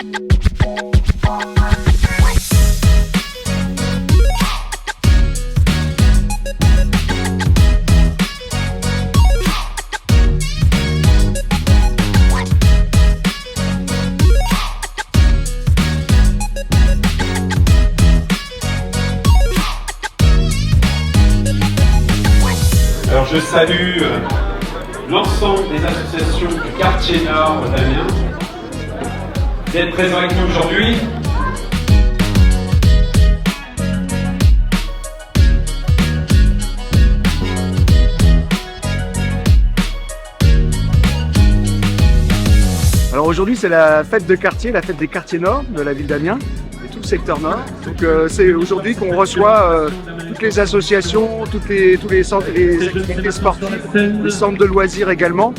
Alors je salue l'ensemble des associations du quartier nord d'Amiens d'être présents avec nous aujourd'hui. Alors aujourd'hui c'est la fête de quartier, la fête des quartiers nord de la ville d'Amiens et tout le secteur nord. Donc c'est aujourd'hui qu'on reçoit toutes les associations, tous les centres, les activités sportives, les centres de loisirs également.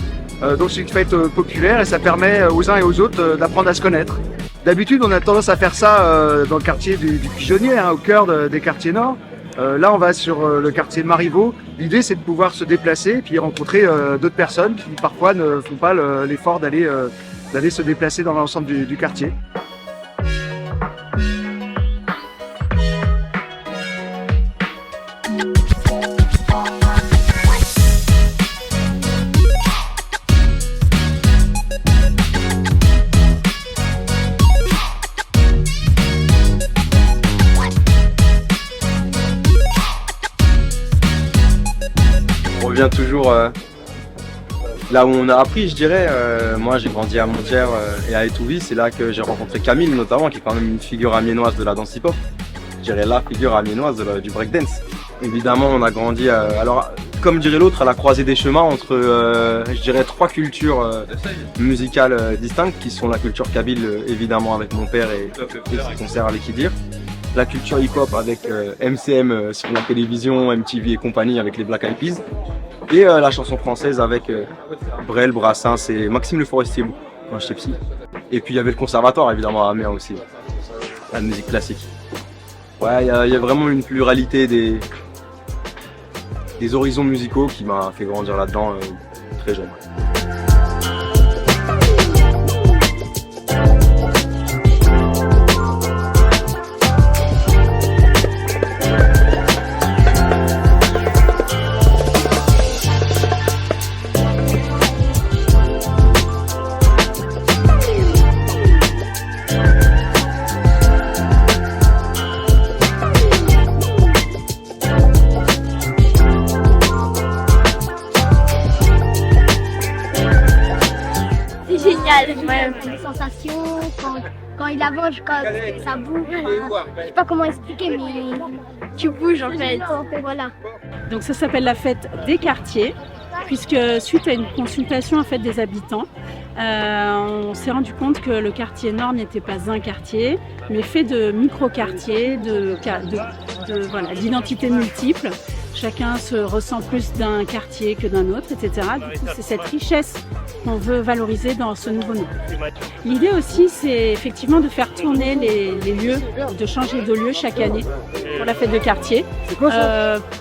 Donc c'est une fête populaire et ça permet aux uns et aux autres d'apprendre à se connaître. D'habitude on a tendance à faire ça dans le quartier du Pigeonnier, au cœur des quartiers nord. Là on va sur le quartier de Marivaux. L'idée c'est de pouvoir se déplacer et puis rencontrer d'autres personnes qui parfois ne font pas l'effort d'aller se déplacer dans l'ensemble du quartier. On revient toujours là où on a appris, je dirais. Moi j'ai grandi à Montière et à Étouville, c'est là que j'ai rencontré Camille notamment, qui est quand même une figure amiénoise de la danse hip-hop. Je dirais la figure amiénoise du breakdance. Évidemment on a grandi, alors comme dirait l'autre, à la croisée des chemins entre je dirais trois cultures musicales distinctes, qui sont la culture kabyle évidemment avec mon père et ses concerts avec Idir. La culture hip-hop avec MCM sur la télévision, MTV et compagnie avec les Black Eyed Peas. Et la chanson française avec Brel, Brassens et Maxime Le Forestier quand j'étais petit. Et puis il y avait le conservatoire évidemment à Amiens aussi, la musique classique. Ouais, il y a vraiment une pluralité des horizons musicaux qui m'a fait grandir là-dedans très jeune. Ouais, les sensations, quand il avance, quand ça bouge, je sais pas comment expliquer, mais tu bouges en fait, voilà. Donc ça s'appelle la fête des quartiers, puisque suite à une consultation en fait des habitants, on s'est rendu compte que le quartier nord n'était pas un quartier, mais fait de micro-quartiers, d'identités multiples. Chacun se ressent plus d'un quartier que d'un autre, etc. Du coup, c'est cette richesse qu'on veut valoriser dans ce nouveau nom. L'idée aussi, c'est effectivement de faire tourner les lieux, de changer de lieu chaque année pour la fête de quartier,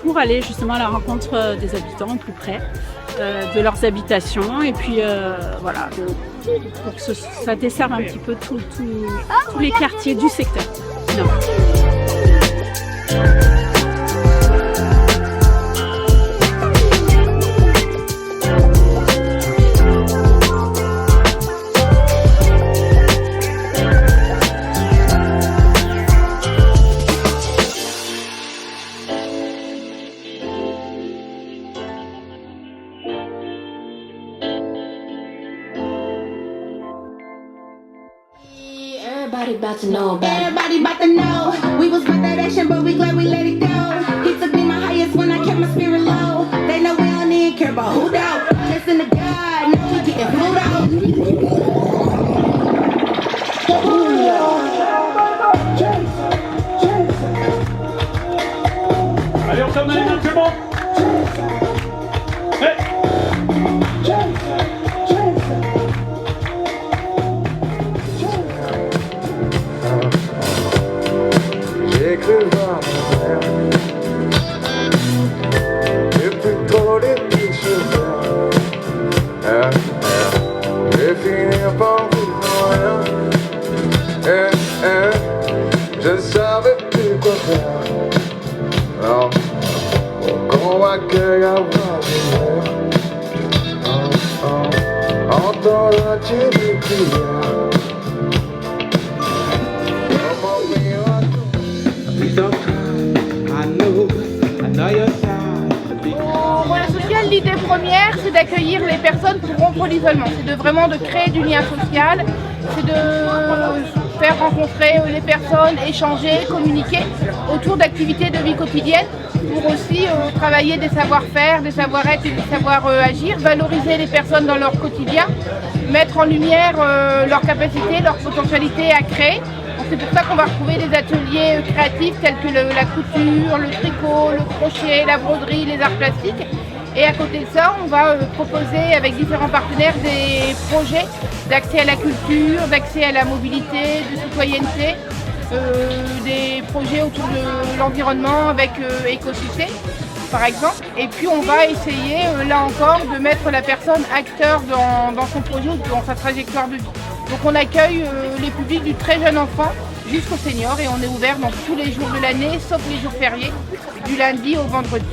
pour aller justement à la rencontre des habitants au plus près de leurs habitations, et puis voilà, pour que ça desserve un petit peu tous les quartiers du secteur. Non. Everybody about to know about it. Everybody about to know. We was with that action, but we glad we let it go. He took me my highest when I kept my spirit low. They know we don't even care about who doubt. Listen to God, now we getting flued out. Allez, on ferme les mains, tout le monde. Hey. J'ai cru voir mon père, j'ai plus trop les petits cheveux. Je vais finir par vivre rien. Oh, com aquela vasilha. Adoro te criar. Au Relais Social, l'idée première, c'est d'accueillir les personnes pour rompre l'isolement. C'est vraiment de créer du lien social, c'est de faire rencontrer les personnes, échanger, communiquer autour d'activités de vie quotidienne pour aussi travailler des savoir-faire, des savoir-être et des savoir-agir, valoriser les personnes dans leur quotidien, mettre en lumière leurs capacités, leur potentialité à créer. C'est pour ça qu'on va retrouver des ateliers créatifs tels que la couture, le tricot, le crochet, la broderie, les arts plastiques. Et à côté de ça, on va proposer avec différents partenaires des projets d'accès à la culture, d'accès à la mobilité, de citoyenneté, des projets autour de l'environnement avec Écocité par exemple. Et puis on va essayer là encore de mettre la personne acteur dans son projet ou dans sa trajectoire de vie. Donc on accueille les publics du très jeune enfant jusqu'aux seniors et on est ouvert donc tous les jours de l'année sauf les jours fériés du lundi au vendredi.